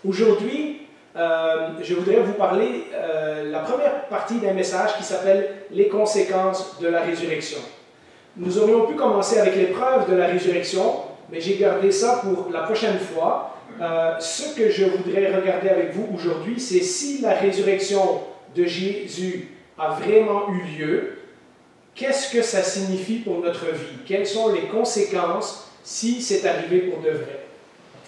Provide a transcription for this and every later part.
Aujourd'hui, je voudrais vous parler la première partie d'un message qui s'appelle « Les conséquences de la résurrection ». Nous aurions pu commencer avec l'épreuve de la résurrection, mais j'ai gardé ça pour la prochaine fois. Ce que je voudrais regarder avec vous aujourd'hui, c'est si la résurrection de Jésus a vraiment eu lieu, qu'est-ce que ça signifie pour notre vie? Quelles sont les conséquences si c'est arrivé pour de vrai?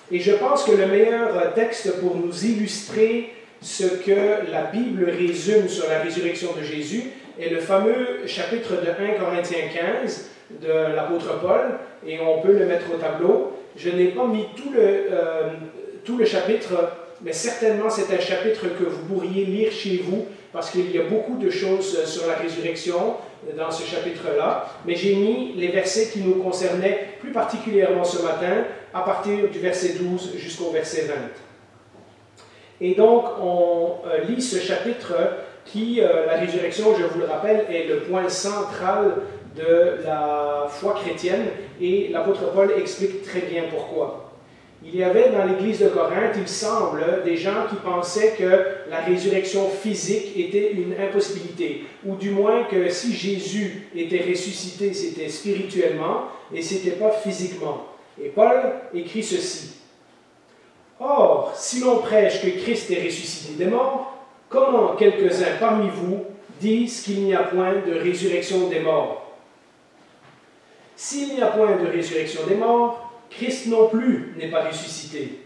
Et je pense que le meilleur texte pour nous illustrer ce que la Bible résume sur la résurrection de Jésus est le fameux chapitre de 1 Corinthiens 15 de l'apôtre Paul, et on peut le mettre au tableau. Je n'ai pas mis tout le chapitre, mais certainement c'est un chapitre que vous pourriez lire chez vous, parce qu'il y a beaucoup de choses sur la résurrection dans ce chapitre-là, mais j'ai mis les versets qui nous concernaient plus particulièrement ce matin, à partir du verset 12 jusqu'au verset 20. Et donc, on lit ce chapitre qui, la résurrection, je vous le rappelle, est le point central de la foi chrétienne, et l'apôtre Paul explique très bien pourquoi. Il y avait dans l'église de Corinthe, il semble, des gens qui pensaient que la résurrection physique était une impossibilité, ou du moins que si Jésus était ressuscité, c'était spirituellement et ce n'était pas physiquement. Et Paul écrit ceci. « Or, si l'on prêche que Christ est ressuscité des morts, comment quelques-uns parmi vous disent qu'il n'y a point de résurrection des morts? S'il n'y a point de résurrection des morts, Christ non plus n'est pas ressuscité.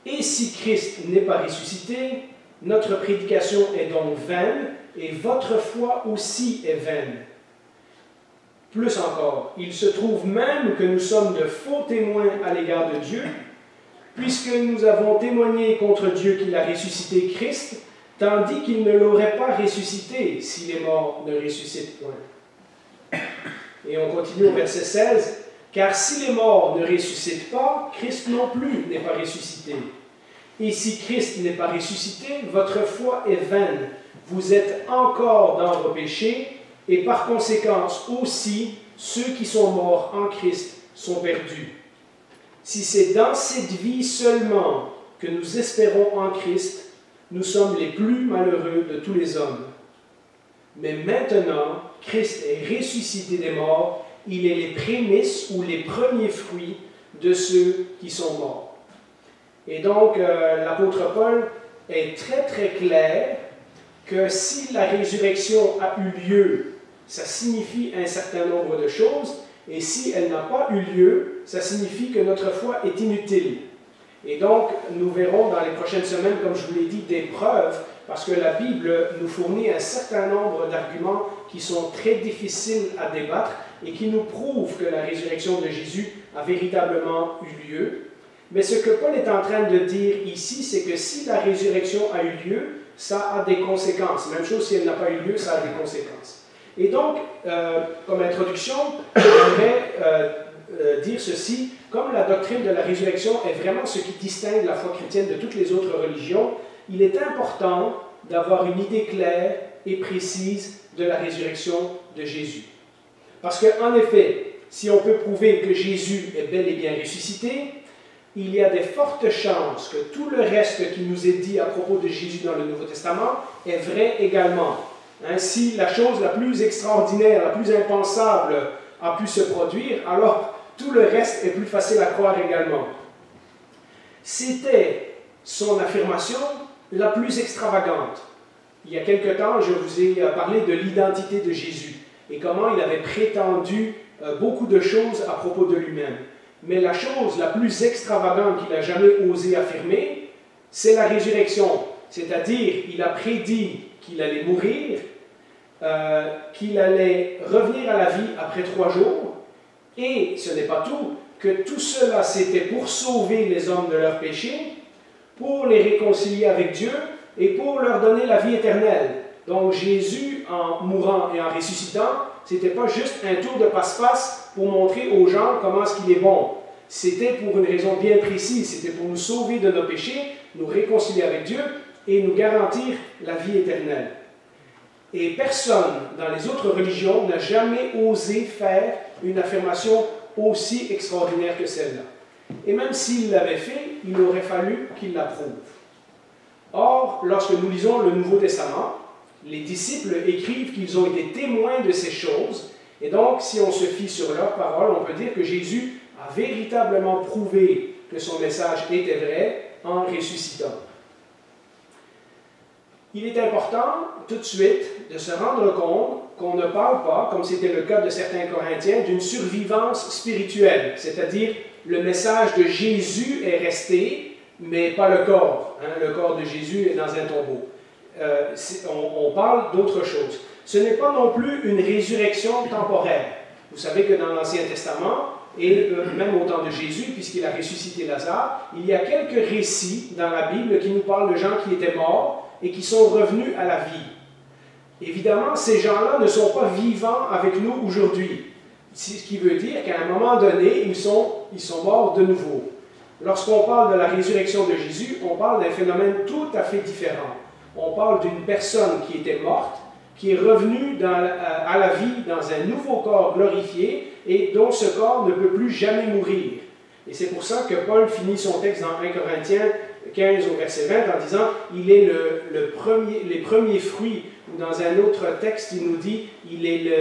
Et si Christ n'est pas ressuscité, notre prédication est donc vaine, et votre foi aussi est vaine. Plus encore, il se trouve même que nous sommes de faux témoins à l'égard de Dieu, puisque nous avons témoigné contre Dieu qu'il a ressuscité Christ, tandis qu'il ne l'aurait pas ressuscité si les morts ne ressuscitent point. Et on continue au verset 16. Car si les morts ne ressuscitent pas, Christ non plus n'est pas ressuscité. Et si Christ n'est pas ressuscité, votre foi est vaine. Vous êtes encore dans vos péchés, et par conséquence aussi, ceux qui sont morts en Christ sont perdus. Si c'est dans cette vie seulement que nous espérons en Christ, nous sommes les plus malheureux de tous les hommes. Mais maintenant, Christ est ressuscité des morts, il est les prémices ou les premiers fruits de ceux qui sont morts. Et donc, l'apôtre Paul est très très clair que si la résurrection a eu lieu, ça signifie un certain nombre de choses, et si elle n'a pas eu lieu, ça signifie que notre foi est inutile. Et donc, nous verrons dans les prochaines semaines, comme je vous l'ai dit, des preuves, parce que la Bible nous fournit un certain nombre d'arguments qui sont très difficiles à débattre, et qui nous prouve que la résurrection de Jésus a véritablement eu lieu. Mais ce que Paul est en train de dire ici, c'est que si la résurrection a eu lieu, ça a des conséquences. Même chose, si elle n'a pas eu lieu, ça a des conséquences. Et donc, comme introduction, j'aimerais dire ceci. Comme la doctrine de la résurrection est vraiment ce qui distingue la foi chrétienne de toutes les autres religions, il est important d'avoir une idée claire et précise de la résurrection de Jésus. Parce qu'en effet, si on peut prouver que Jésus est bel et bien ressuscité, il y a de fortes chances que tout le reste qui nous est dit à propos de Jésus dans le Nouveau Testament est vrai également. Si la chose la plus extraordinaire, la plus impensable a pu se produire, alors tout le reste est plus facile à croire également. C'était son affirmation la plus extravagante. Il y a quelque temps, je vous ai parlé de l'identité de Jésus et comment il avait prétendu beaucoup de choses à propos de lui-même. Mais la chose la plus extravagante qu'il a jamais osé affirmer, c'est la résurrection. C'est-à-dire, il a prédit qu'il allait mourir, qu'il allait revenir à la vie après 3 jours, et ce n'est pas tout, que tout cela c'était pour sauver les hommes de leurs péchés, pour les réconcilier avec Dieu et pour leur donner la vie éternelle. Donc Jésus, en mourant et en ressuscitant, ce n'était pas juste un tour de passe-passe pour montrer aux gens comment est-ce qu'il est bon. C'était pour une raison bien précise, c'était pour nous sauver de nos péchés, nous réconcilier avec Dieu et nous garantir la vie éternelle. Et personne dans les autres religions n'a jamais osé faire une affirmation aussi extraordinaire que celle-là. et même s'il l'avait fait, il aurait fallu qu'il l'approuve. Or, lorsque nous lisons le Nouveau Testament, les disciples écrivent qu'ils ont été témoins de ces choses, et donc, si on se fie sur leurs paroles, on peut dire que Jésus a véritablement prouvé que son message était vrai en ressuscitant. Il est important, tout de suite, de se rendre compte qu'on ne parle pas, comme c'était le cas de certains Corinthiens, d'une survivance spirituelle, c'est-à-dire le message de Jésus est resté, mais pas le corps. Le corps de Jésus est dans un tombeau. On parle d'autre chose. Ce n'est pas non plus une résurrection temporaire. Vous savez que dans l'Ancien Testament, et même au temps de Jésus, puisqu'il a ressuscité Lazare, il y a quelques récits dans la Bible qui nous parlent de gens qui étaient morts et qui sont revenus à la vie. Évidemment, ces gens-là ne sont pas vivants avec nous aujourd'hui. Ce qui veut dire qu'à un moment donné, ils sont morts de nouveau. Lorsqu'on parle de la résurrection de Jésus, on parle d'un phénomène tout à fait différent. On parle d'une personne qui était morte, qui est revenue à la vie dans un nouveau corps glorifié et dont ce corps ne peut plus jamais mourir. Et c'est pour ça que Paul finit son texte dans 1 Corinthiens 15 au verset 20 en disant « Il est les premiers fruits ». Ou dans un autre texte, il nous dit « Il est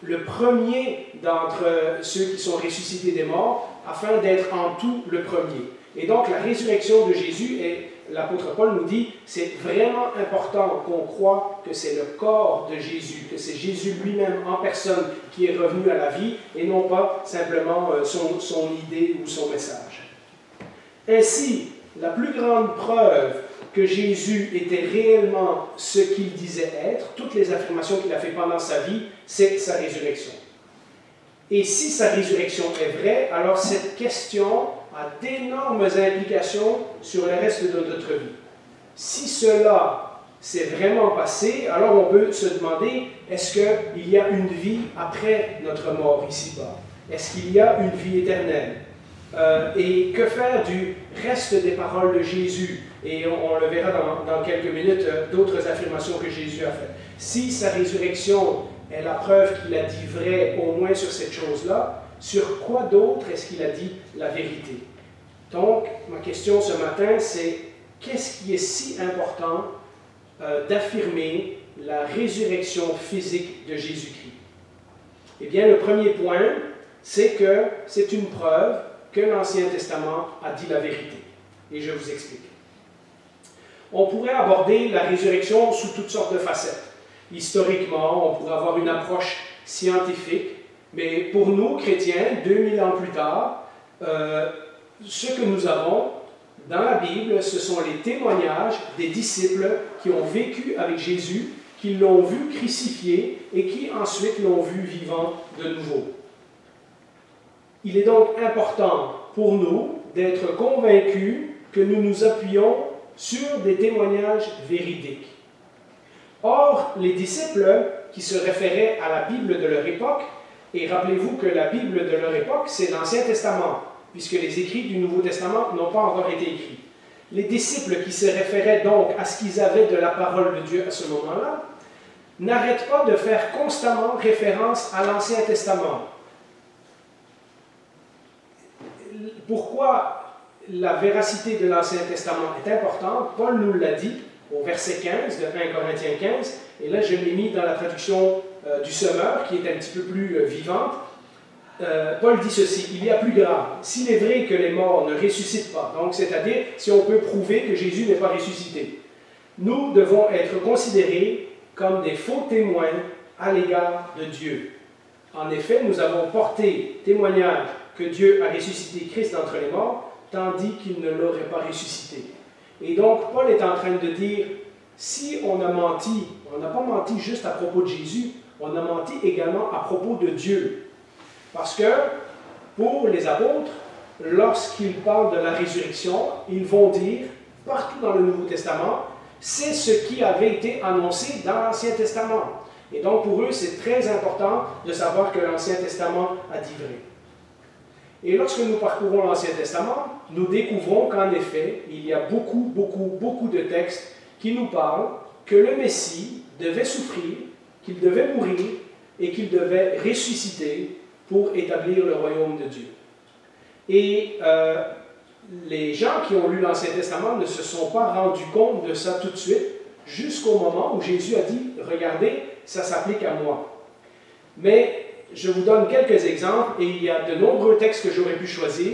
le premier d'entre ceux qui sont ressuscités des morts, afin d'être en tout le premier ». Et donc la résurrection de Jésus, et l'apôtre Paul nous dit « C'est vraiment important qu'on croit que c'est le corps de Jésus, que c'est Jésus lui-même en personne qui est revenu à la vie, et non pas simplement son idée ou son message. » Ainsi, la plus grande preuve que Jésus était réellement ce qu'il disait être, toutes les affirmations qu'il a faites pendant sa vie, c'est sa résurrection. Et si sa résurrection est vraie, alors cette question a d'énormes implications sur le reste de notre vie. Si cela s'est vraiment passé, alors on peut se demander, est-ce qu'il y a une vie après notre mort ici-bas? Est-ce qu'il y a une vie éternelle? Et que faire du reste des paroles de Jésus? Et on le verra dans quelques minutes, d'autres affirmations que Jésus a faites. Si sa résurrection est la preuve qu'il a dit vrai, au moins sur cette chose-là, sur quoi d'autre est-ce qu'il a dit la vérité? Donc, ma question ce matin, c'est qu'est-ce qui est si important d'affirmer la résurrection physique de Jésus-Christ? Eh bien, le premier point, c'est que c'est une preuve que l'Ancien Testament a dit la vérité. Et je vous explique. On pourrait aborder la résurrection sous toutes sortes de facettes. Historiquement, on pourrait avoir une approche scientifique, mais pour nous, chrétiens, 2000 ans plus tard, ce que nous avons dans la Bible, ce sont les témoignages des disciples qui ont vécu avec Jésus, qui l'ont vu crucifié et qui ensuite l'ont vu vivant de nouveau. Il est donc important pour nous d'être convaincus que nous nous appuyons sur des témoignages véridiques. Or, les disciples qui se référaient à la Bible de leur époque, et rappelez-vous que la Bible de leur époque, c'est l'Ancien Testament, puisque les écrits du Nouveau Testament n'ont pas encore été écrits. Les disciples qui se référaient donc à ce qu'ils avaient de la parole de Dieu à ce moment-là, n'arrêtent pas de faire constamment référence à l'Ancien Testament. Pourquoi la véracité de l'Ancien Testament est importante? Paul nous l'a dit au verset 15 de 1 Corinthiens 15, et là je l'ai mis dans la traduction du Semeur, qui est un petit peu plus vivante. Paul dit ceci: il y a plus grave, s'il est vrai que les morts ne ressuscitent pas, donc c'est-à-dire si on peut prouver que Jésus n'est pas ressuscité, nous devons être considérés comme des faux témoins à l'égard de Dieu. En effet, nous avons porté témoignage que Dieu a ressuscité Christ d'entre les morts, tandis qu'il ne l'aurait pas ressuscité. Et donc, Paul est en train de dire, si on a menti, on n'a pas menti juste à propos de Jésus, on a menti également à propos de Dieu. Parce que, pour les apôtres, lorsqu'ils parlent de la résurrection, ils vont dire, partout dans le Nouveau Testament, c'est ce qui avait été annoncé dans l'Ancien Testament. Et donc, pour eux, c'est très important de savoir que l'Ancien Testament a dit vrai. Et lorsque nous parcourons l'Ancien Testament, nous découvrons qu'en effet, il y a beaucoup de textes qui nous parlent que le Messie devait souffrir, qu'il devait mourir et qu'il devait ressusciter pour établir le royaume de Dieu. Et les gens qui ont lu l'Ancien Testament ne se sont pas rendus compte de ça tout de suite, jusqu'au moment où Jésus a dit, regardez, ça s'applique à moi. Mais je vous donne quelques exemples, et il y a de nombreux textes que j'aurais pu choisir.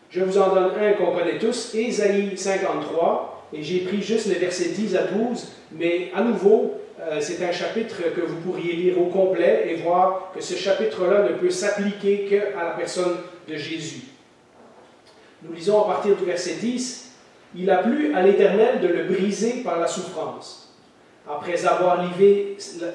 Je vous en donne un qu'on connaît tous, Ésaïe 53, et j'ai pris juste les versets 10 à 12, mais à nouveau, c'est un chapitre que vous pourriez lire au complet et voir que ce chapitre-là ne peut s'appliquer qu'à la personne de Jésus. Nous lisons à partir du verset 10, « Il a plu à l'Éternel de le briser par la souffrance. Après avoir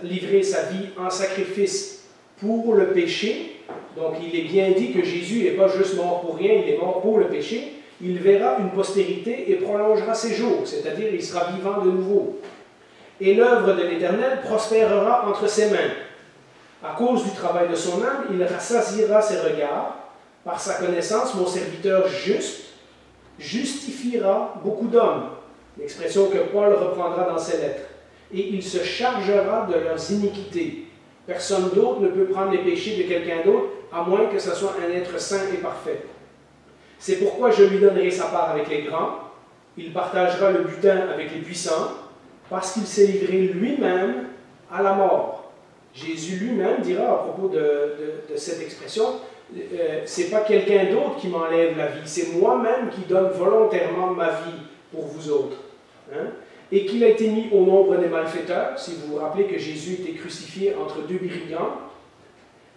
livré sa vie en sacrifice pour le péché, donc il est bien dit que Jésus n'est pas juste mort pour rien, il est mort pour le péché, il verra une postérité et prolongera ses jours, c'est-à-dire il sera vivant de nouveau. Et l'œuvre de l'Éternel prospérera entre ses mains. À cause du travail de son âme, il rassasiera ses regards. Par sa connaissance, mon serviteur juste justifiera beaucoup d'hommes. L'expression que Paul reprendra dans ses lettres. Et il se chargera de leurs iniquités. Personne d'autre ne peut prendre les péchés de quelqu'un d'autre, à moins que ce soit un être saint et parfait. C'est pourquoi je lui donnerai sa part avec les grands. Il partagera le butin avec les puissants, parce qu'il s'est livré lui-même à la mort. Jésus lui-même dira à propos de cette expression, c'est pas quelqu'un d'autre qui m'enlève la vie, c'est moi-même qui donne volontairement ma vie pour vous autres. Hein? Et qu'il a été mis au nombre des malfaiteurs, si vous vous rappelez que Jésus était crucifié entre deux brigands,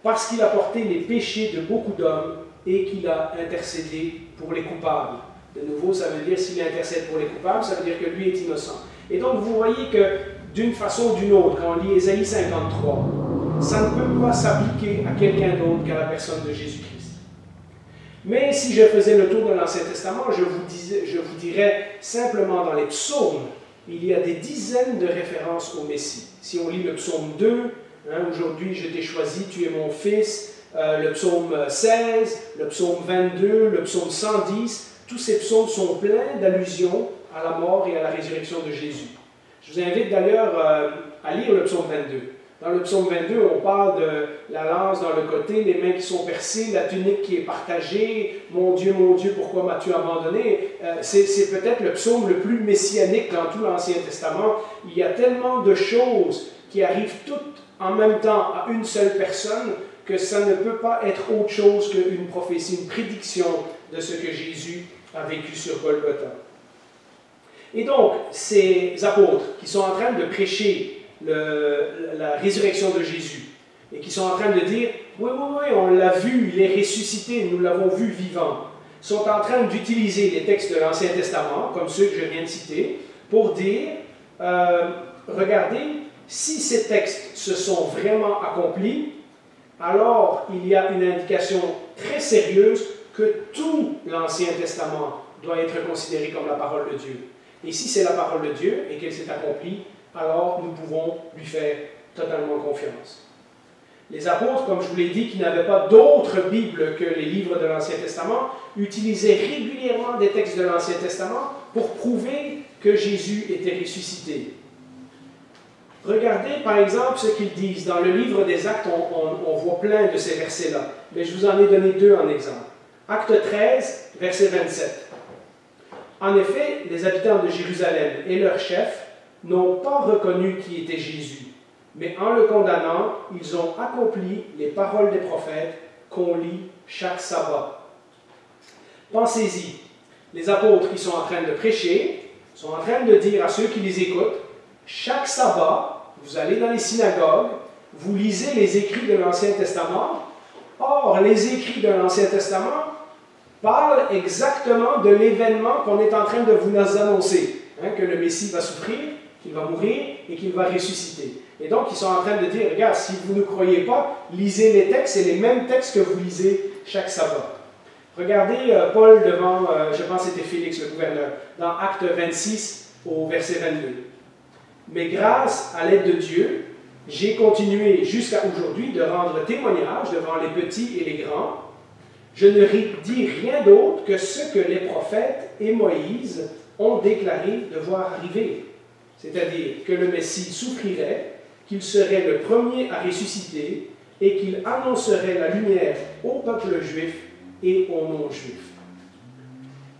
parce qu'il a porté les péchés de beaucoup d'hommes et qu'il a intercédé pour les coupables. De nouveau, ça veut dire s'il intercède pour les coupables, ça veut dire que lui est innocent. Et donc, vous voyez que d'une façon ou d'une autre, quand on lit Ésaïe 53, ça ne peut pas s'appliquer à quelqu'un d'autre qu'à la personne de Jésus-Christ. Mais si je faisais le tour de l'Ancien Testament, je vous dirais simplement dans les psaumes, il y a des dizaines de références au Messie. Si on lit le psaume 2, hein, aujourd'hui je t'ai choisi, tu es mon fils, le psaume 16, le psaume 22, le psaume 110, tous ces psaumes sont pleins d'allusions à la mort et à la résurrection de Jésus. Je vous invite d'ailleurs à lire le psaume 22. Dans le psaume 22, on parle de la lance dans le côté, les mains qui sont percées, la tunique qui est partagée. Mon Dieu, pourquoi m'as-tu abandonné? C'est peut-être le psaume le plus messianique dans tout l'Ancien Testament. Il y a tellement de choses qui arrivent toutes en même temps à une seule personne que ça ne peut pas être autre chose qu'une prophétie, une prédiction de ce que Jésus a vécu sur Golgotha. Et donc, ces apôtres qui sont en train de prêcher la résurrection de Jésus et qui sont en train de dire « Oui, on l'a vu, il est ressuscité, nous l'avons vu vivant », sont en train d'utiliser les textes de l'Ancien Testament, comme ceux que je viens de citer, pour dire regardez, si ces textes se sont vraiment accomplis, alors il y a une indication très sérieuse que tout l'Ancien Testament doit être considéré comme la parole de Dieu. Et si c'est la parole de Dieu et qu'elle s'est accomplie, alors nous pouvons lui faire totalement confiance. Les apôtres, comme je vous l'ai dit, qui n'avaient pas d'autre Bible que les livres de l'Ancien Testament, utilisaient régulièrement des textes de l'Ancien Testament pour prouver que Jésus était ressuscité. Regardez par exemple ce qu'ils disent. Dans le livre des Actes, on voit plein de ces versets-là, mais je vous en ai donné deux en exemple. Acte 13, verset 27. En effet, les habitants de Jérusalem et leurs chefs n'ont pas reconnu qui était Jésus, mais en le condamnant, ils ont accompli les paroles des prophètes qu'on lit chaque sabbat. Pensez-y, les apôtres qui sont en train de prêcher sont en train de dire à ceux qui les écoutent, chaque sabbat, vous allez dans les synagogues, vous lisez les écrits de l'Ancien Testament. Or, les écrits de l'Ancien Testament parlent exactement de l'événement qu'on est en train de vous annoncer, hein, que le Messie va souffrir, qu'il va mourir et qu'il va ressusciter. Et donc, ils sont en train de dire, regarde, si vous ne croyez pas, lisez les textes, c'est les mêmes textes que vous lisez chaque sabbat. Regardez Paul devant, je pense que c'était Félix, le gouverneur, dans Acte 26 au verset 22. Mais grâce à l'aide de Dieu, j'ai continué jusqu'à aujourd'hui de rendre témoignage devant les petits et les grands. Je ne dis rien d'autre que ce que les prophètes et Moïse ont déclaré devoir arriver. C'est-à-dire que le Messie souffrirait, qu'il serait le premier à ressusciter et qu'il annoncerait la lumière au peuple juif et aux non-juifs.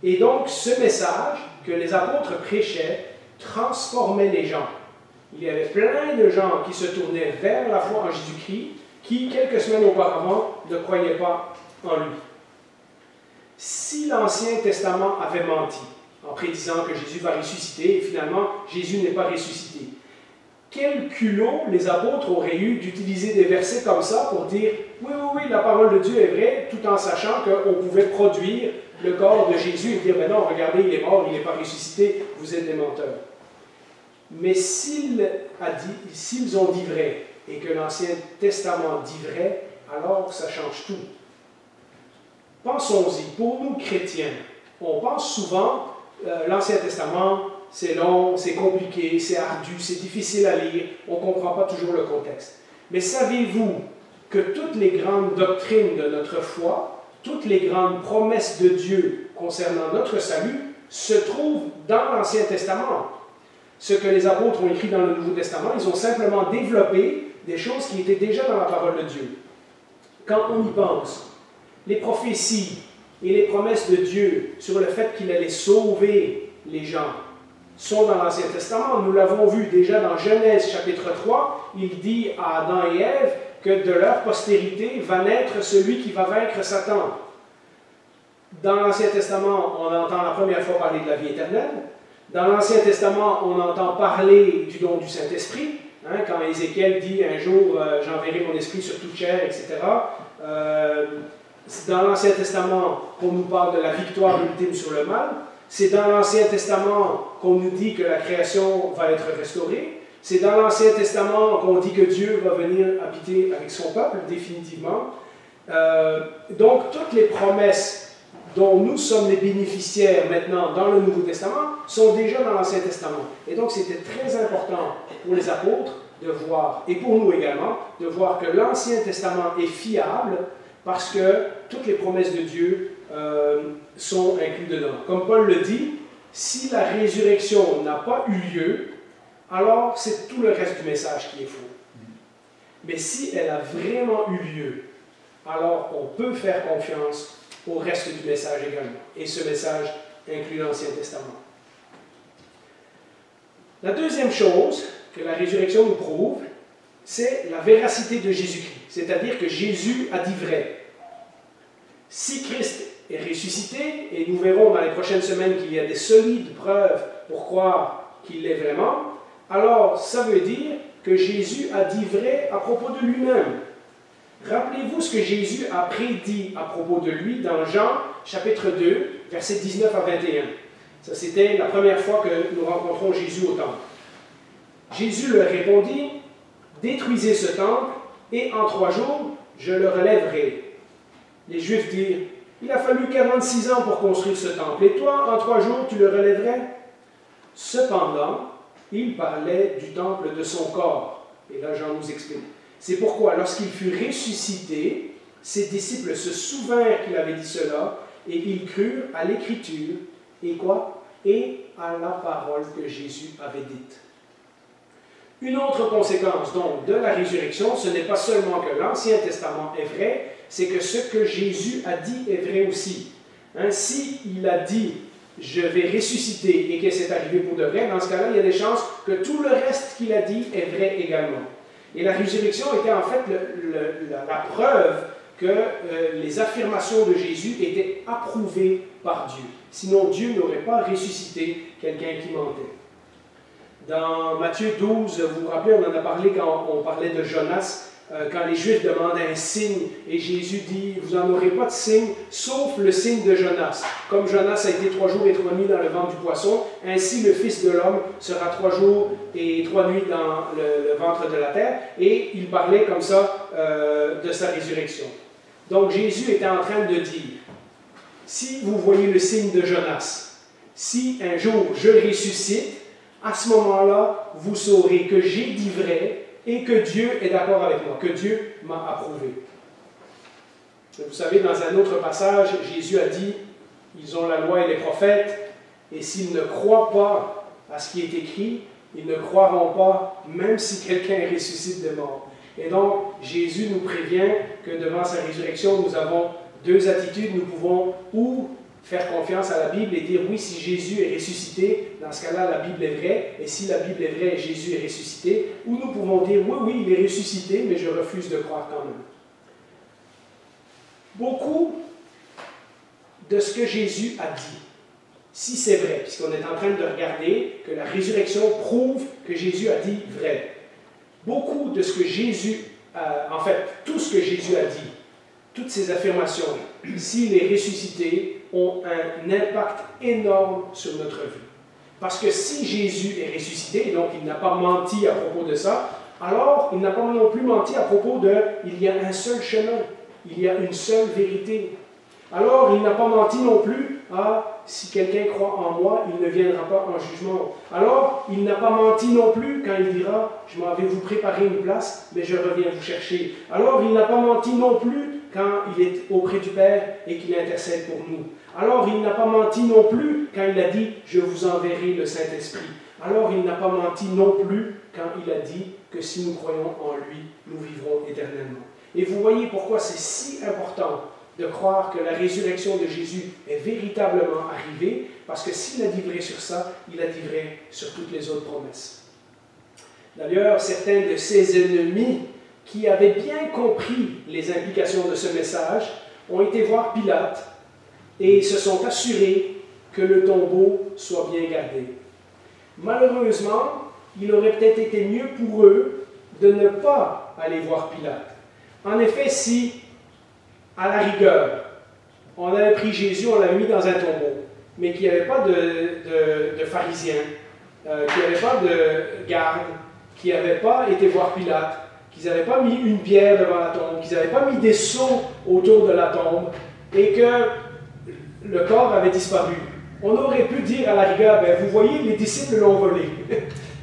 Et donc, ce message que les apôtres prêchaient transformait les gens. Il y avait plein de gens qui se tournaient vers la foi en Jésus-Christ, qui, quelques semaines auparavant, ne croyaient pas en lui. Si l'Ancien Testament avait menti, en prédisant que Jésus va ressusciter, et finalement, Jésus n'est pas ressuscité, quel culot les apôtres auraient eu d'utiliser des versets comme ça pour dire « Oui, oui, oui, la parole de Dieu est vraie », tout en sachant qu'on pouvait produire le corps de Jésus et dire « Ben non, regardez, il est mort, il n'est pas ressuscité, vous êtes des menteurs ». Mais s'ils ont dit vrai et que l'Ancien Testament dit vrai, alors ça change tout. Pensons-y, pour nous chrétiens, on pense souvent l'Ancien Testament, c'est long, c'est compliqué, c'est ardu, c'est difficile à lire, on ne comprend pas toujours le contexte. Mais savez-vous que toutes les grandes doctrines de notre foi, toutes les grandes promesses de Dieu concernant notre salut, se trouvent dans l'Ancien Testament? Ce que les apôtres ont écrit dans le Nouveau Testament, ils ont simplement développé des choses qui étaient déjà dans la parole de Dieu. Quand on y pense, les prophéties et les promesses de Dieu sur le fait qu'il allait sauver les gens sont dans l'Ancien Testament. Nous l'avons vu déjà dans Genèse chapitre 3, il dit à Adam et Ève que de leur postérité va naître celui qui va vaincre Satan. Dans l'Ancien Testament, on entend la première fois parler de la vie éternelle. Dans l'Ancien Testament, on entend parler du don du Saint-Esprit, quand Ézéchiel dit un jour « j'enverrai mon esprit sur toute chair », etc. C'est dans l'Ancien Testament qu'on nous parle de la victoire ultime sur le mal. C'est dans l'Ancien Testament qu'on nous dit que la création va être restaurée. C'est dans l'Ancien Testament qu'on dit que Dieu va venir habiter avec son peuple, définitivement. Donc, toutes les promesses dont nous sommes les bénéficiaires maintenant dans le Nouveau Testament sont déjà dans l'Ancien Testament. Et donc, c'était très important pour les apôtres de voir, et pour nous également, de voir que l'Ancien Testament est fiable parce que toutes les promesses de Dieu sont incluses dedans. Comme Paul le dit, si la résurrection n'a pas eu lieu, alors c'est tout le reste du message qui est faux. Mais si elle a vraiment eu lieu, alors on peut faire confiance au reste du message également. Et ce message inclut l'Ancien Testament. La deuxième chose que la résurrection nous prouve, c'est la véracité de Jésus-Christ. C'est-à-dire que Jésus a dit vrai. Si Christ est ressuscité, et nous verrons dans les prochaines semaines qu'il y a des solides preuves pour croire qu'il l'est vraiment, alors ça veut dire que Jésus a dit vrai à propos de lui-même. Rappelez-vous ce que Jésus a prédit à propos de lui dans Jean, chapitre 2, versets 19 à 21. Ça, c'était la première fois que nous rencontrons Jésus au temple. Jésus leur répondit, « Détruisez ce temple, et en 3 jours, je le relèverai. » Les Juifs dirent, « Il a fallu 46 ans pour construire ce temple, et toi, en 3 jours, tu le relèverais ?» Cependant, il parlait du temple de son corps. Et là, Jean nous explique. C'est pourquoi, lorsqu'il fut ressuscité, ses disciples se souvinrent qu'il avait dit cela, et ils crurent à l'Écriture, et quoi? Et à la parole que Jésus avait dite. Une autre conséquence, donc, de la résurrection, ce n'est pas seulement que l'Ancien Testament est vrai, c'est que ce que Jésus a dit est vrai aussi. Si il a dit « je vais ressusciter » et que c'est arrivé pour de vrai, dans ce cas-là, il y a des chances que tout le reste qu'il a dit est vrai également. Et la résurrection était en fait la preuve que les affirmations de Jésus étaient approuvées par Dieu. Sinon, Dieu n'aurait pas ressuscité quelqu'un qui mentait. Dans Matthieu 12, vous vous rappelez, on en a parlé quand on parlait de Jonas, quand les Juifs demandaient un signe, et Jésus dit, vous n'en aurez pas de signe, sauf le signe de Jonas. Comme Jonas a été 3 jours et 3 nuits dans le ventre du poisson, ainsi le Fils de l'homme sera 3 jours et 3 nuits dans le ventre de la terre. Et il parlait comme ça de sa résurrection. Donc Jésus était en train de dire, si vous voyez le signe de Jonas, si un jour je ressuscite, à ce moment-là, vous saurez que j'ai dit vrai et que Dieu est d'accord avec moi, que Dieu m'a approuvé. Vous savez, dans un autre passage, Jésus a dit, ils ont la loi et les prophètes, et s'ils ne croient pas à ce qui est écrit, ils ne croiront pas, même si quelqu'un ressuscite des morts. Et donc, Jésus nous prévient que devant sa résurrection, nous avons deux attitudes. Nous pouvons ou faire confiance à la Bible et dire oui, si Jésus est ressuscité, dans ce cas-là, la Bible est vraie, et si la Bible est vraie, Jésus est ressuscité, ou nous pouvons dire oui, oui, il est ressuscité, mais je refuse de croire quand même. Beaucoup de ce que Jésus a dit, si c'est vrai, puisqu'on est en train de regarder que la résurrection prouve que Jésus a dit vrai, beaucoup de ce que Jésus a, en fait, tout ce que Jésus a dit, toutes ces affirmations, s'il est ressuscité, ont un impact énorme sur notre vie. Parce que si Jésus est ressuscité, et donc il n'a pas menti à propos de ça, alors il n'a pas non plus menti à propos de « il y a un seul chemin, il y a une seule vérité ». Alors il n'a pas menti non plus à « si quelqu'un croit en moi, il ne viendra pas en jugement ». Alors il n'a pas menti non plus quand il dira « je m'en vais vous préparer une place, mais je reviens vous chercher ». Alors il n'a pas menti non plus quand il est auprès du Père et qu'il intercède pour nous. Alors il n'a pas menti non plus quand il a dit « je vous enverrai le Saint-Esprit ». Alors il n'a pas menti non plus quand il a dit que si nous croyons en lui, nous vivrons éternellement. Et vous voyez pourquoi c'est si important de croire que la résurrection de Jésus est véritablement arrivée, parce que s'il a dit vrai sur ça, il a dit vrai sur toutes les autres promesses. D'ailleurs, certains de ses ennemis qui avaient bien compris les implications de ce message ont été voir Pilate et se sont assurés que le tombeau soit bien gardé. Malheureusement, il aurait peut-être été mieux pour eux de ne pas aller voir Pilate. En effet, si, à la rigueur, on avait pris Jésus, on l'avait mis dans un tombeau, mais qu'il n'y avait pas de pharisiens, qu'il n'y avait pas de garde, qui n'avaient pas été voir Pilate, qu'ils n'avaient pas mis une pierre devant la tombe, qu'ils n'avaient pas mis des sceaux autour de la tombe, et que le corps avait disparu. On aurait pu dire à la rigueur, ben, vous voyez, les disciples l'ont volé.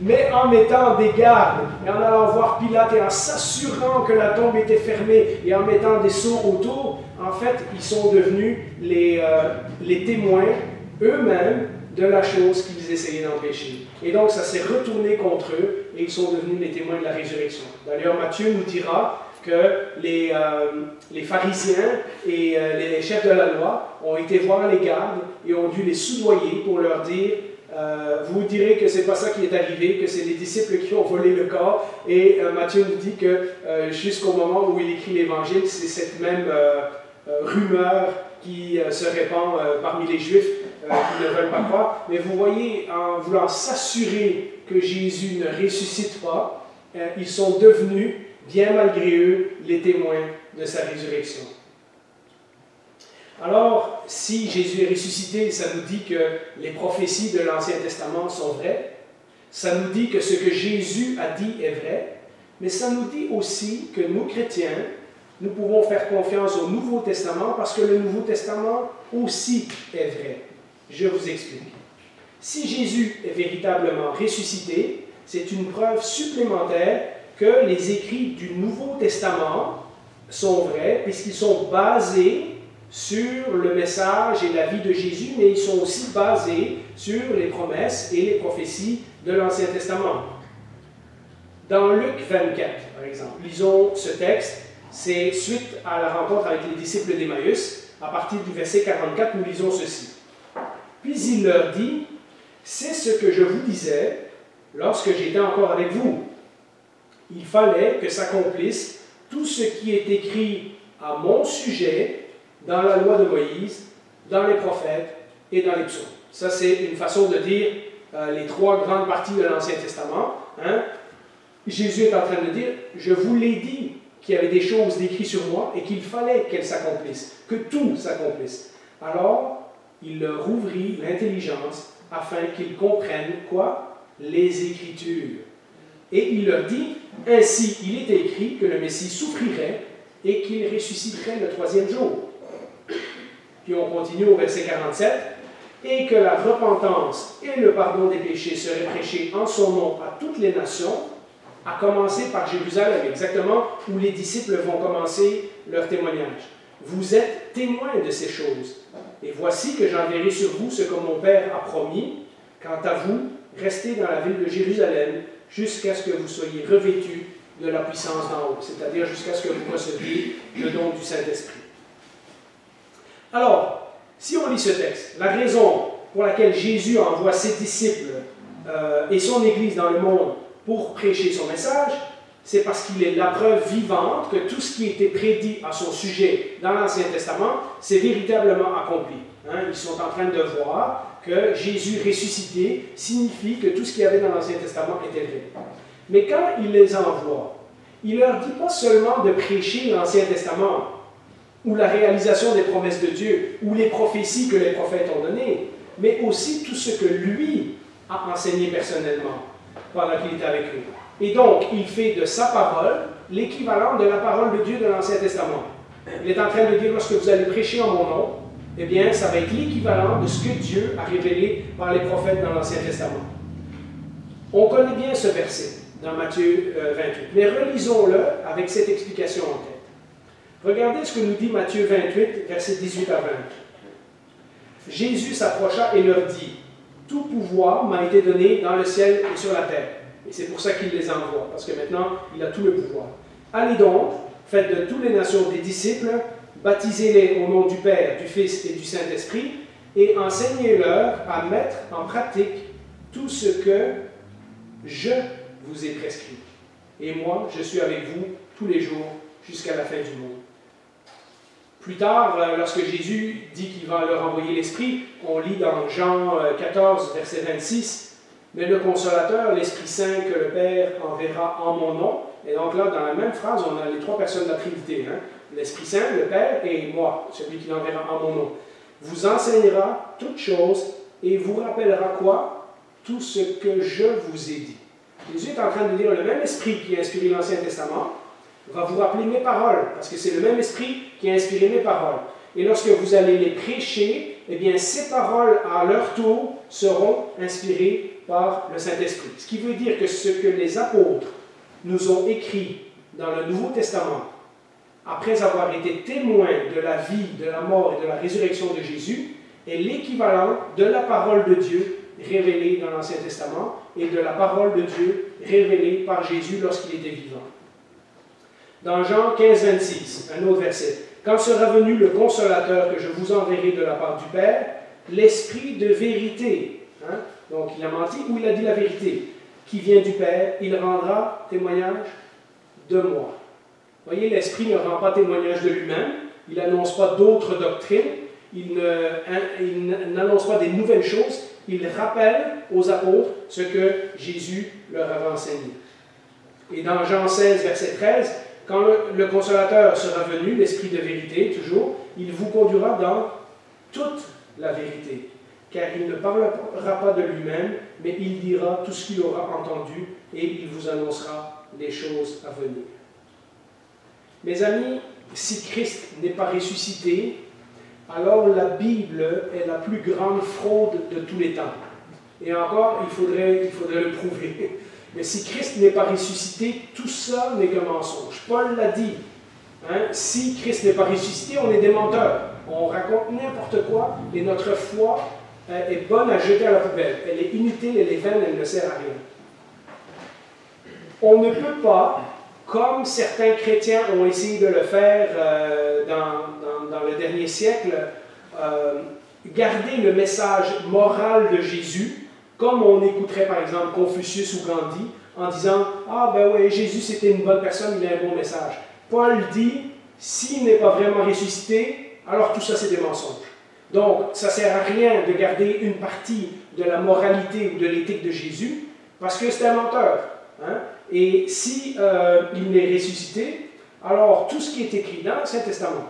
Mais en mettant des gardes, et en allant voir Pilate, et en s'assurant que la tombe était fermée, et en mettant des sceaux autour, en fait, ils sont devenus les témoins eux-mêmes de la chose qu'ils essayaient d'empêcher. Et donc, ça s'est retourné contre eux, et ils sont devenus les témoins de la résurrection. D'ailleurs, Matthieu nous dira que les pharisiens et les chefs de la loi ont été voir les gardes et ont dû les soudoyer pour leur dire vous direz que c'est pas ça qui est arrivé, que c'est les disciples qui ont volé le corps. Et Matthieu nous dit que jusqu'au moment où il écrit l'Évangile, c'est cette même rumeur qui se répand parmi les Juifs qui ne veulent pas croire. Mais vous voyez, en voulant s'assurer que Jésus ne ressuscite pas, ils sont devenus, bien malgré eux, les témoins de sa résurrection. Alors, si Jésus est ressuscité, ça nous dit que les prophéties de l'Ancien Testament sont vraies, ça nous dit que ce que Jésus a dit est vrai, mais ça nous dit aussi que nous, chrétiens, nous pouvons faire confiance au Nouveau Testament parce que le Nouveau Testament aussi est vrai. Je vous explique. Si Jésus est véritablement ressuscité, c'est une preuve supplémentaire que les écrits du Nouveau Testament sont vrais, puisqu'ils sont basés sur le message et la vie de Jésus, mais ils sont aussi basés sur les promesses et les prophéties de l'Ancien Testament. Dans Luc 24, par exemple, lisons ce texte, c'est suite à la rencontre avec les disciples d'Emmaüs. À partir du verset 44, nous lisons ceci. « Puis il leur dit, « C'est ce que je vous disais lorsque j'étais encore avec vous. Il fallait que s'accomplisse tout ce qui est écrit à mon sujet dans la loi de Moïse, dans les prophètes et dans les psaumes. » Ça, c'est une façon de dire les trois grandes parties de l'Ancien Testament. Hein? Jésus est en train de dire, je vous l'ai dit qu'il y avait des choses décrites sur moi et qu'il fallait qu'elles s'accomplissent, que tout s'accomplisse. Alors, il leur ouvrit l'intelligence afin qu'ils comprennent quoi? Les Écritures. Et il leur dit, ainsi il est écrit que le Messie souffrirait et qu'il ressusciterait le troisième jour. Puis on continue au verset 47, et que la repentance et le pardon des péchés seraient prêchés en son nom à toutes les nations, à commencer par Jérusalem, exactement où les disciples vont commencer leur témoignage. Vous êtes témoins de ces choses. Et voici que j'enverrai sur vous ce que mon Père a promis. Quant à vous, restez dans la ville de Jérusalem jusqu'à ce que vous soyez revêtus de la puissance d'en haut, c'est-à-dire jusqu'à ce que vous receviez le don du Saint-Esprit. Alors, si on lit ce texte, la raison pour laquelle Jésus envoie ses disciples et son Église dans le monde pour prêcher son message, c'est parce qu'il est la preuve vivante que tout ce qui était prédit à son sujet dans l'Ancien Testament s'est véritablement accompli. Hein, ils sont en train de voir que Jésus ressuscité signifie que tout ce qu'il y avait dans l'Ancien Testament était vrai. Mais quand il les envoie, il ne leur dit pas seulement de prêcher l'Ancien Testament, ou la réalisation des promesses de Dieu, ou les prophéties que les prophètes ont données, mais aussi tout ce que lui a enseigné personnellement pendant qu'il était avec nous. Et donc, il fait de sa parole l'équivalent de la parole de Dieu de l'Ancien Testament. Il est en train de dire, lorsque vous allez prêcher en mon nom, eh bien, ça va être l'équivalent de ce que Dieu a révélé par les prophètes dans l'Ancien Testament. On connaît bien ce verset dans Matthieu 28, mais relisons-le avec cette explication en tête. Regardez ce que nous dit Matthieu 28, versets 18 à 20. Jésus s'approcha et leur dit, « Tout pouvoir m'a été donné dans le ciel et sur la terre. » Et c'est pour ça qu'il les envoie, parce que maintenant, il a tout le pouvoir. « Allez donc, faites de toutes les nations des disciples, baptisez-les au nom du Père, du Fils et du Saint-Esprit, et enseignez-leur à mettre en pratique tout ce que je vous ai prescrit. Et moi, je suis avec vous tous les jours jusqu'à la fin du monde. » Plus tard, lorsque Jésus dit qu'il va leur envoyer l'Esprit, on lit dans Jean 14, verset 26, « Mais le Consolateur, l'Esprit Saint que le Père enverra en mon nom. » Et donc là, dans la même phrase, on a les trois personnes de la Trinité. Hein? L'Esprit Saint, le Père et moi, celui qui l'enverra en mon nom. « Vous enseignera toutes choses et vous rappellera quoi? Tout ce que je vous ai dit. » Jésus est en train de dire, le même Esprit qui a inspiré l'Ancien Testament va vous rappeler mes paroles, parce que c'est le même Esprit qui a inspiré mes paroles. Et lorsque vous allez les prêcher, eh bien, ces paroles, à leur tour, seront inspirées par le Saint-Esprit. Ce qui veut dire que ce que les apôtres nous ont écrit dans le Nouveau Testament, après avoir été témoins de la vie, de la mort et de la résurrection de Jésus, est l'équivalent de la parole de Dieu révélée dans l'Ancien Testament et de la parole de Dieu révélée par Jésus lorsqu'il était vivant. Dans Jean 15, 26, un autre verset. « Quand sera venu le Consolateur que je vous enverrai de la part du Père, l'Esprit de vérité. Hein? » Donc il a menti ou il a dit la vérité. Qui vient du Père, il rendra témoignage de moi. Vous voyez, l'Esprit ne rend pas témoignage de lui-même, il n'annonce pas d'autres doctrines, il n'annonce pas des nouvelles choses, il rappelle aux apôtres ce que Jésus leur avait enseigné. Et dans Jean 16, verset 13, quand le Consolateur sera venu, l'Esprit de vérité, toujours, il vous conduira dans toute la vérité, car il ne parlera pas de lui-même, mais il dira tout ce qu'il aura entendu et il vous annoncera les choses à venir. Mes amis, si Christ n'est pas ressuscité, alors la Bible est la plus grande fraude de tous les temps. Et encore, il faudrait le prouver. Mais si Christ n'est pas ressuscité, tout ça n'est qu'un mensonge. Paul l'a dit. Hein? Si Christ n'est pas ressuscité, on est des menteurs. On raconte n'importe quoi et notre foi est bonne à jeter à la poubelle. Elle est inutile, elle est vaine, elle ne sert à rien. On ne peut pas, comme certains chrétiens ont essayé de le faire dans le dernier siècle, garder le message moral de Jésus, comme on écouterait par exemple Confucius ou Gandhi, en disant « Ah ben oui, Jésus c'était une bonne personne, il a un bon message. » Paul dit « S'il n'est pas vraiment ressuscité, alors tout ça c'est des mensonges. » Donc, ça ne sert à rien de garder une partie de la moralité ou de l'éthique de Jésus, parce que c'est un menteur. Hein? Et si il est ressuscité, alors tout ce qui est écrit dans l'Ancien Testament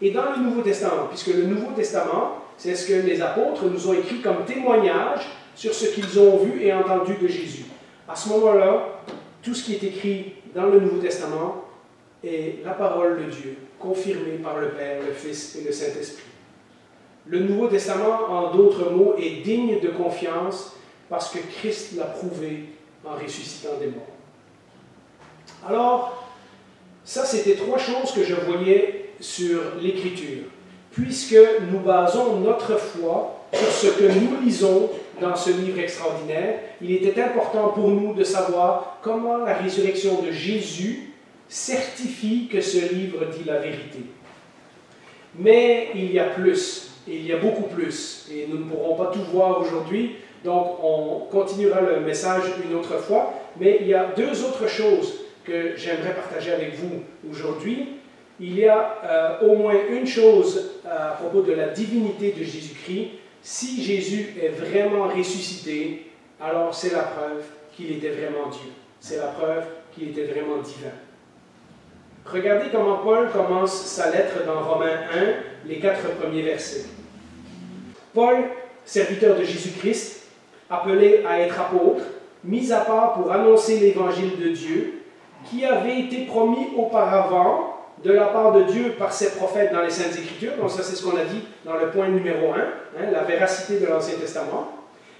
et dans le Nouveau Testament, puisque le Nouveau Testament, c'est ce que les apôtres nous ont écrit comme témoignage sur ce qu'ils ont vu et entendu de Jésus. À ce moment-là, tout ce qui est écrit dans le Nouveau Testament est la parole de Dieu, confirmée par le Père, le Fils et le Saint-Esprit. Le Nouveau Testament, en d'autres mots, est digne de confiance parce que Christ l'a prouvé en ressuscitant des morts. Alors, ça c'était trois choses que je voyais sur l'Écriture, puisque nous basons notre foi sur ce que nous lisons dans ce livre extraordinaire. Il était important pour nous de savoir comment la résurrection de Jésus certifie que ce livre dit la vérité. Mais il y a plus, et il y a beaucoup plus, et nous ne pourrons pas tout voir aujourd'hui, donc on continuera le message une autre fois, mais il y a deux autres choses que j'aimerais partager avec vous aujourd'hui. Il y a au moins une chose à propos de la divinité de Jésus-Christ. Si Jésus est vraiment ressuscité, alors c'est la preuve qu'il était vraiment Dieu. C'est la preuve qu'il était vraiment divin. Regardez comment Paul commence sa lettre dans Romains 1, les 4 premiers versets. Paul, serviteur de Jésus-Christ, appelé à être apôtre, mis à part pour annoncer l'évangile de Dieu, qui avait été promis auparavant de la part de Dieu par ses prophètes dans les Saintes Écritures. Donc ça, c'est ce qu'on a dit dans le point numéro 1, la véracité de l'Ancien Testament,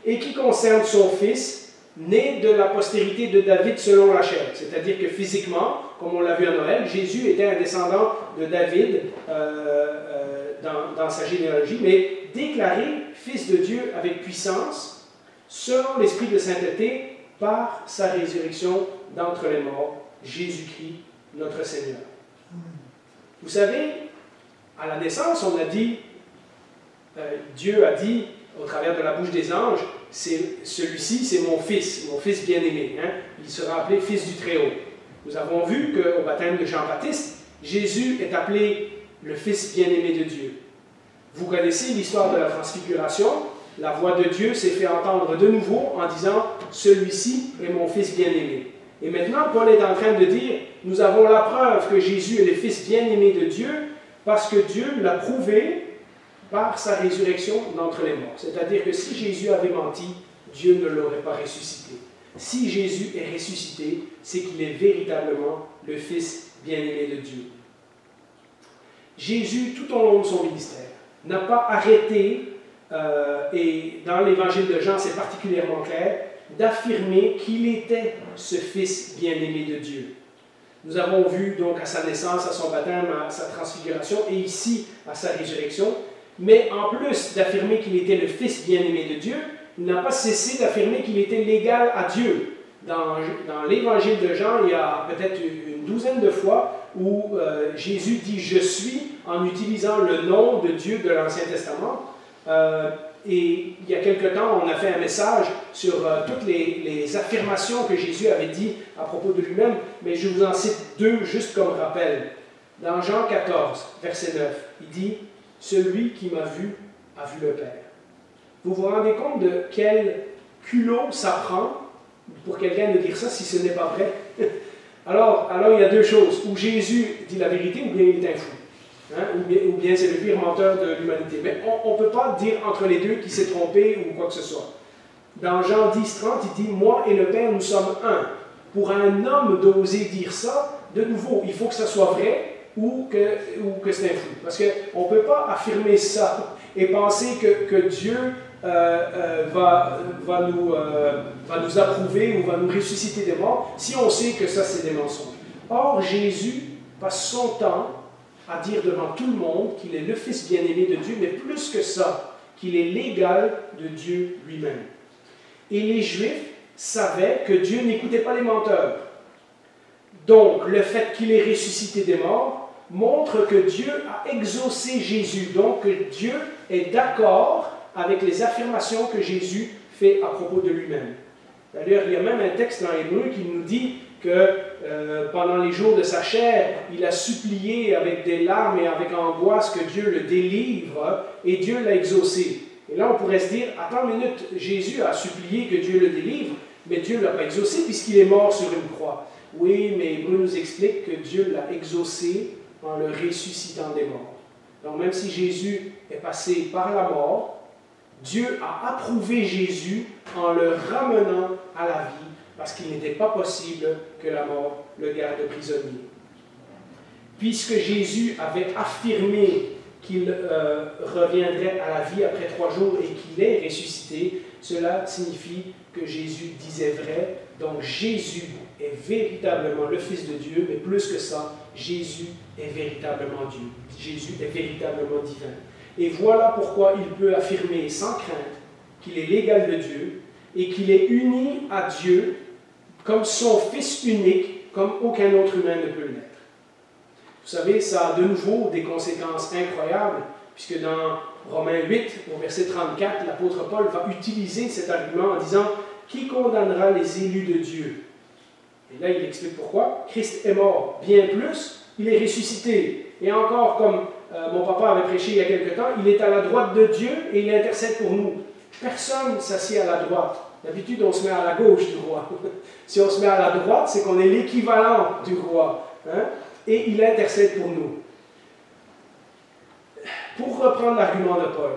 et qui concerne son Fils, né de la postérité de David selon la chair. C'est-à-dire que physiquement, comme on l'a vu à Noël, Jésus était un descendant de David dans sa généalogie, mais déclaré Fils de Dieu avec puissance, selon l'Esprit de sainteté, par sa résurrection d'entre les morts, Jésus-Christ, notre Seigneur. Vous savez, à la naissance, on a dit, Dieu a dit, au travers de la bouche des anges, celui-ci, c'est mon fils bien-aimé. Hein? Il sera appelé Fils du Très-Haut. Nous avons vu qu'au baptême de Jean-Baptiste, Jésus est appelé le Fils bien-aimé de Dieu. Vous connaissez l'histoire de la transfiguration. La voix de Dieu s'est fait entendre de nouveau en disant « Celui-ci est mon Fils bien-aimé ». Et maintenant, Paul est en train de dire « Nous avons la preuve que Jésus est le Fils bien-aimé de Dieu parce que Dieu l'a prouvé par sa résurrection d'entre les morts. » C'est-à-dire que si Jésus avait menti, Dieu ne l'aurait pas ressuscité. Si Jésus est ressuscité, c'est qu'il est véritablement le Fils bien-aimé de Dieu. Jésus, tout au long de son ministère, n'a pas arrêté, et dans l'évangile de Jean, c'est particulièrement clair, d'affirmer qu'il était ce Fils bien-aimé de Dieu. Nous avons vu donc à sa naissance, à son baptême, à sa transfiguration, et ici à sa résurrection. Mais en plus d'affirmer qu'il était le Fils bien-aimé de Dieu, il n'a pas cessé d'affirmer qu'il était l'égal à Dieu. Dans l'évangile de Jean, il y a peut-être une douzaine de fois où Jésus dit « Je suis » en utilisant le nom de Dieu de l'Ancien Testament. Et il y a quelque temps, on a fait un message sur toutes les affirmations que Jésus avait dit à propos de lui-même, mais je vous en cite deux juste comme rappel. Dans Jean 14, verset 9, il dit « Celui qui m'a vu a vu le Père ». Vous vous rendez compte de quel culot ça prend pour quelqu'un de dire ça si ce n'est pas vrai? alors, il y a deux choses. Ou Jésus dit la vérité, ou bien il est un fou. Hein? Ou bien c'est le pire menteur de l'humanité. Mais on ne peut pas dire entre les deux qu'il s'est trompé ou quoi que ce soit. Dans Jean 10, 30, il dit « Moi et le Père, nous sommes un ». Pour un homme d'oser dire ça, de nouveau, il faut que ça soit vrai ou que c'est un fou. Parce qu'on ne peut pas affirmer ça et penser que Dieu va nous approuver ou va nous ressusciter des morts si on sait que ça, c'est des mensonges. Or, Jésus passe son temps à dire devant tout le monde qu'il est le Fils bien-aimé de Dieu, mais plus que ça, qu'il est l'égal de Dieu lui-même. Et les Juifs savaient que Dieu n'écoutait pas les menteurs. Donc, le fait qu'il ait ressuscité des morts montre que Dieu a exaucé Jésus, donc que Dieu est d'accord avec les affirmations que Jésus fait à propos de lui-même. D'ailleurs, il y a même un texte dans Hébreu qui nous dit que pendant les jours de sa chair, il a supplié avec des larmes et avec angoisse que Dieu le délivre, et Dieu l'a exaucé. Et là, on pourrait se dire, attends une minute, Jésus a supplié que Dieu le délivre, mais Dieu ne l'a pas exaucé puisqu'il est mort sur une croix. Oui, mais Hébreu nous explique que Dieu l'a exaucé en le ressuscitant des morts. Donc même si Jésus est passé par la mort, Dieu a approuvé Jésus en le ramenant à la vie, parce qu'il n'était pas possible que la mort le garde prisonnier. Puisque Jésus avait affirmé qu'il reviendrait à la vie après 3 jours et qu'il est ressuscité, cela signifie que Jésus disait vrai. Donc Jésus est véritablement le Fils de Dieu, mais plus que ça, Jésus est véritablement Dieu. Jésus est véritablement divin. Et voilà pourquoi il peut affirmer sans crainte qu'il est l'égal de Dieu et qu'il est uni à Dieu comme son Fils unique, comme aucun autre humain ne peut l'être. Vous savez, ça a de nouveau des conséquences incroyables, puisque dans Romains 8, au verset 34, l'apôtre Paul va utiliser cet argument en disant « Qui condamnera les élus de Dieu ?» Et là, il explique pourquoi. Christ est mort, bien plus, il est ressuscité. Et encore, comme mon papa avait prêché il y a quelque temps, il est à la droite de Dieu et il intercède pour nous. Personne ne s'assied à la droite. D'habitude, on se met à la gauche du roi. Si on se met à la droite, c'est qu'on est l'équivalent du roi. Hein? Et il intercède pour nous. Pour reprendre l'argument de Paul,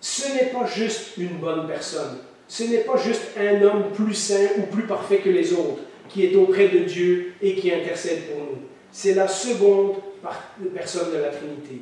ce n'est pas juste une bonne personne. Ce n'est pas juste un homme plus saint ou plus parfait que les autres qui est auprès de Dieu et qui intercède pour nous. C'est la seconde personne de la Trinité.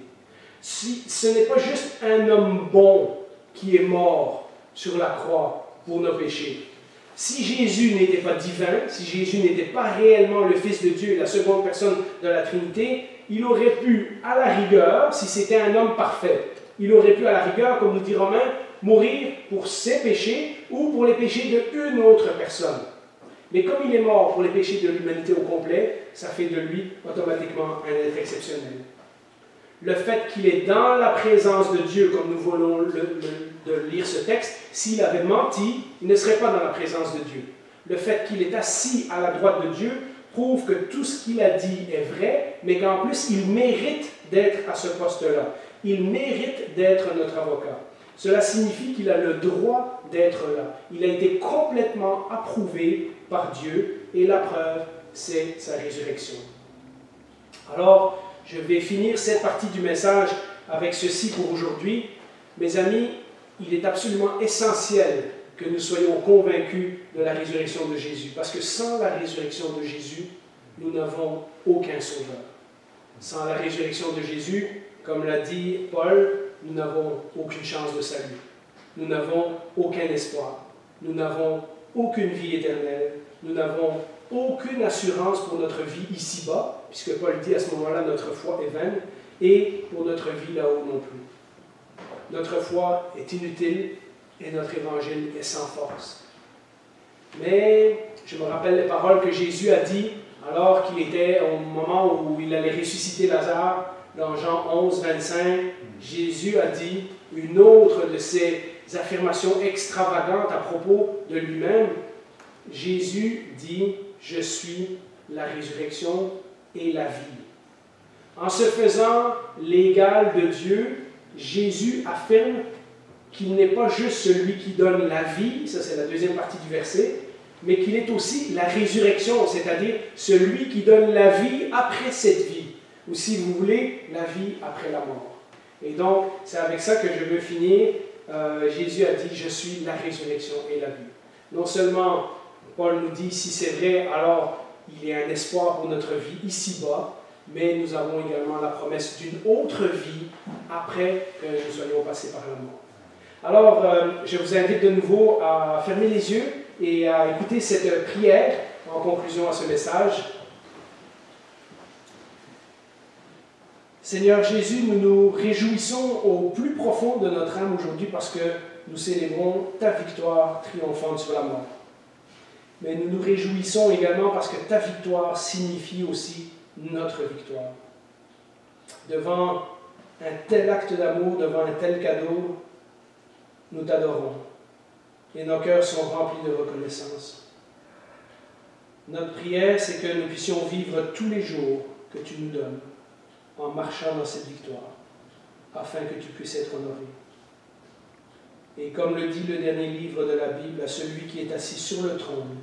Ce n'est pas juste un homme bon qui est mort sur la croix pour nos péchés. Si Jésus n'était pas divin, si Jésus n'était pas réellement le Fils de Dieu et la seconde personne de la Trinité, il aurait pu, à la rigueur, si c'était un homme parfait, il aurait pu, à la rigueur, comme nous dit Romain, mourir pour ses péchés ou pour les péchés d'une autre personne. Mais comme il est mort pour les péchés de l'humanité au complet, ça fait de lui automatiquement un être exceptionnel. Le fait qu'il est dans la présence de Dieu, comme nous venons de lire ce texte, s'il avait menti, il ne serait pas dans la présence de Dieu. Le fait qu'il est assis à la droite de Dieu prouve que tout ce qu'il a dit est vrai, mais qu'en plus, il mérite d'être à ce poste-là. Il mérite d'être notre avocat. Cela signifie qu'il a le droit d'être là. Il a été complètement approuvé par Dieu, et la preuve, c'est sa résurrection. Alors, je vais finir cette partie du message avec ceci pour aujourd'hui. Mes amis, il est absolument essentiel que nous soyons convaincus de la résurrection de Jésus. Parce que sans la résurrection de Jésus, nous n'avons aucun sauveur. Sans la résurrection de Jésus, comme l'a dit Paul, nous n'avons aucune chance de salut. Nous n'avons aucun espoir. Nous n'avons aucune vie éternelle. Nous n'avons aucune assurance pour notre vie ici-bas, puisque Paul dit à ce moment-là, notre foi est vaine, et pour notre vie là-haut non plus. Notre foi est inutile et notre évangile est sans force. Mais je me rappelle les paroles que Jésus a dit alors qu'il était au moment où il allait ressusciter Lazare, dans Jean 11, 25. Jésus a dit une autre de ses affirmations extravagantes à propos de lui-même. Jésus dit « Je suis la résurrection et la vie ». En se faisant l'égal de Dieu, Jésus affirme qu'il n'est pas juste celui qui donne la vie, ça c'est la deuxième partie du verset, mais qu'il est aussi la résurrection, c'est-à-dire celui qui donne la vie après cette vie, ou si vous voulez, la vie après la mort. Et donc, c'est avec ça que je veux finir. Jésus a dit « Je suis la résurrection et la vie ». Non seulement Paul nous dit, si c'est vrai, alors il y a un espoir pour notre vie ici-bas, mais nous avons également la promesse d'une autre vie après que nous soyons passés par la mort. Alors, je vous invite de nouveau à fermer les yeux et à écouter cette prière en conclusion à ce message. Seigneur Jésus, nous nous réjouissons au plus profond de notre âme aujourd'hui parce que nous célébrons ta victoire triomphante sur la mort. Mais nous nous réjouissons également parce que ta victoire signifie aussi notre victoire. Devant un tel acte d'amour, devant un tel cadeau, nous t'adorons et nos cœurs sont remplis de reconnaissance. Notre prière, c'est que nous puissions vivre tous les jours que tu nous donnes en marchant dans cette victoire, afin que tu puisses être honoré. Et comme le dit le dernier livre de la Bible, à celui qui est assis sur le trône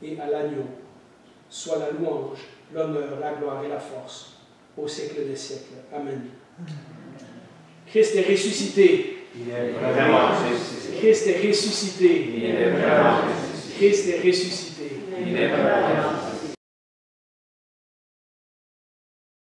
et à l'agneau, soit la louange, l'honneur, la gloire et la force au siècle des siècles. Amen. Christ est ressuscité. Il est vraiment ressuscité. Christ est ressuscité. Il est vraiment ressuscité. Christ est ressuscité. Il est vraiment ressuscité.